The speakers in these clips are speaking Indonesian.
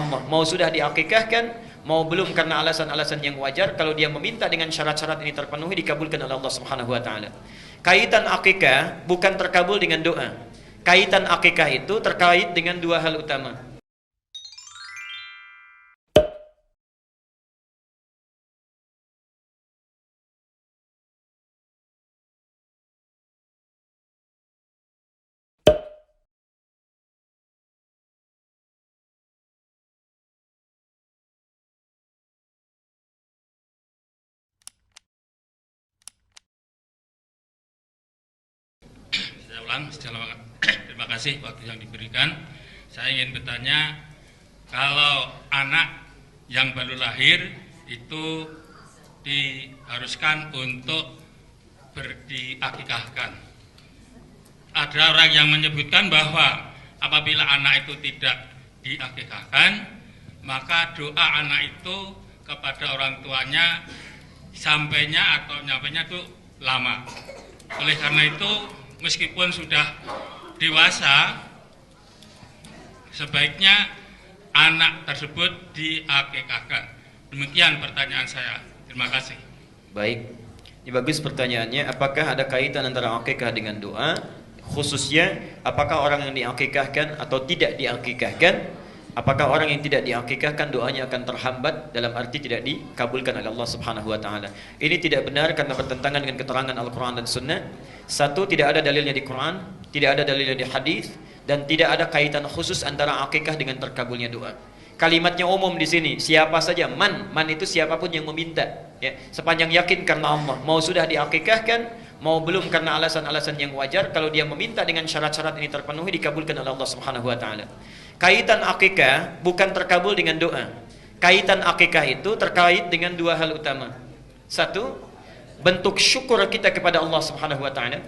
mau sudah diakikahkan, mau belum karena alasan-alasan yang wajar. Kalau dia meminta dengan syarat-syarat ini terpenuhi, dikabulkan oleh Allah Subhanahu wa taala. Kaitan akikah bukan terkabul dengan doa. Kaitan akikah itu terkait dengan dua hal utama. Terima kasih waktu yang diberikan. Saya ingin bertanya, kalau anak yang baru lahir itu diharuskan untuk diakikahkan. Ada orang yang menyebutkan bahwa apabila anak itu tidak diakikahkan, maka doa anak itu kepada orang tuanya sampainya atau nyampainya itu lama. Oleh karena itu, meskipun sudah dewasa, sebaiknya anak tersebut diakikahkan. Demikian pertanyaan saya. Terima kasih. Baik, ini bagus pertanyaannya. Apakah ada kaitan antara akikah dengan doa? Khususnya, apakah orang yang diakikahkan atau tidak diakikahkan? Apakah orang yang tidak diakikahkan doanya akan terhambat, dalam arti tidak dikabulkan oleh Allah Subhanahu wa taala? Ini tidak benar karena bertentangan dengan keterangan Al-Qur'an dan Sunnah. Satu, tidak ada dalilnya di Quran, tidak ada dalilnya di hadis, dan tidak ada kaitan khusus antara akikah dengan terkabulnya doa. Kalimatnya umum di sini, siapa saja, man itu siapapun yang meminta, ya, sepanjang yakin karena Allah, mau sudah diakikahkan, mau belum karena alasan-alasan yang wajar. Kalau dia meminta dengan syarat-syarat ini terpenuhi, dikabulkan oleh Allah Subhanahu wa taala. Kaitan akikah bukan terkabul dengan doa. Kaitan akikah itu terkait dengan dua hal utama. Satu, bentuk syukur kita kepada Allah Subhanahu wa taala.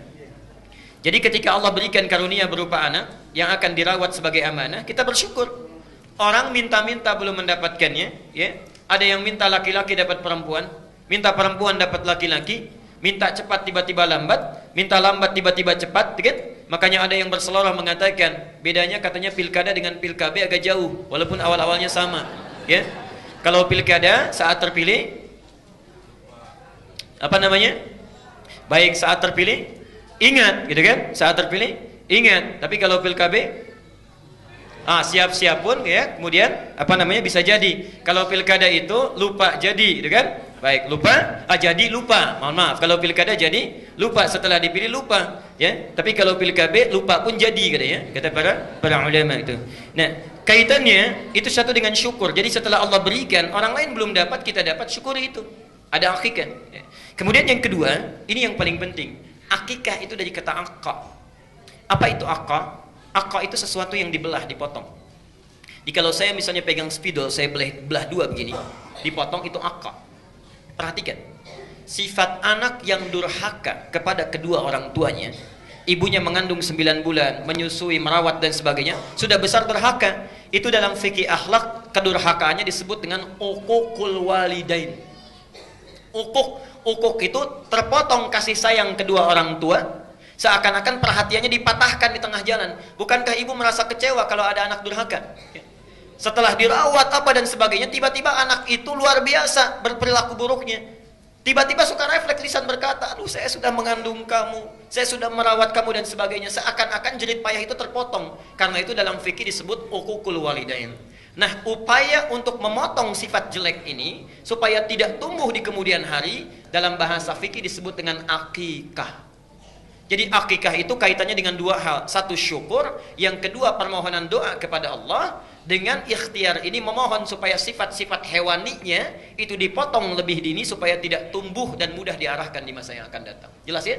Jadi ketika Allah berikan karunia berupa anak yang akan dirawat sebagai amanah, kita bersyukur. Orang minta-minta belum mendapatkannya, ya. Ada yang minta laki-laki dapat perempuan, minta perempuan dapat laki-laki, minta cepat tiba-tiba lambat, minta lambat tiba-tiba cepat, kan? Makanya ada yang berseloroh mengatakan bedanya katanya pilkada dengan pilkab agak jauh, walaupun awal-awalnya sama, ya. Kalau pilkada saat terpilih apa namanya? Baik saat terpilih ingat, gitu kan? Saat terpilih ingat. Tapi kalau pilkab siap-siap pun, ya, kemudian apa namanya bisa jadi. Kalau pilkada itu lupa jadi, gitu kan? Baik, lupa, jadi lupa. Mohon maaf, kalau pilkada jadi lupa, setelah dipilih lupa, ya. Tapi kalau pilkab lupa pun jadi, katanya, kata para ulama itu. Nah, kaitannya itu satu dengan syukur. Jadi setelah Allah berikan, orang lain belum dapat, kita dapat, syukuri itu. Ada akikah. Ya. Kemudian yang kedua, ini yang paling penting. Akikah itu dari kata akqa. Apa itu akqa? Akqa itu sesuatu yang dibelah, dipotong. Jadi kalau saya misalnya pegang spidol, saya belah dua begini, dipotong, itu akqa. Perhatikan, sifat anak yang durhaka kepada kedua orang tuanya, ibunya mengandung 9 bulan, menyusui, merawat dan sebagainya, sudah besar durhaka. Itu dalam fikih akhlak, kedurhakaannya disebut dengan uququl walidain. Uquq itu terpotong kasih sayang kedua orang tua, seakan-akan perhatiannya dipatahkan di tengah jalan. Bukankah ibu merasa kecewa kalau ada anak durhaka? Setelah dirawat apa dan sebagainya, tiba-tiba anak itu luar biasa berperilaku buruknya. Tiba-tiba suka refleks lisan berkata, aduh saya sudah mengandung kamu, saya sudah merawat kamu dan sebagainya. Seakan-akan jerit payah itu terpotong. Karena itu dalam fikih disebut uququl walidain. Nah, upaya untuk memotong sifat jelek ini supaya tidak tumbuh di kemudian hari, dalam bahasa fikih disebut dengan akikah. Jadi akikah itu kaitannya dengan dua hal. Satu syukur, yang kedua permohonan doa kepada Allah. Dengan ikhtiar ini memohon supaya sifat-sifat hewaninya itu dipotong lebih dini supaya tidak tumbuh dan mudah diarahkan di masa yang akan datang. Jelas ya?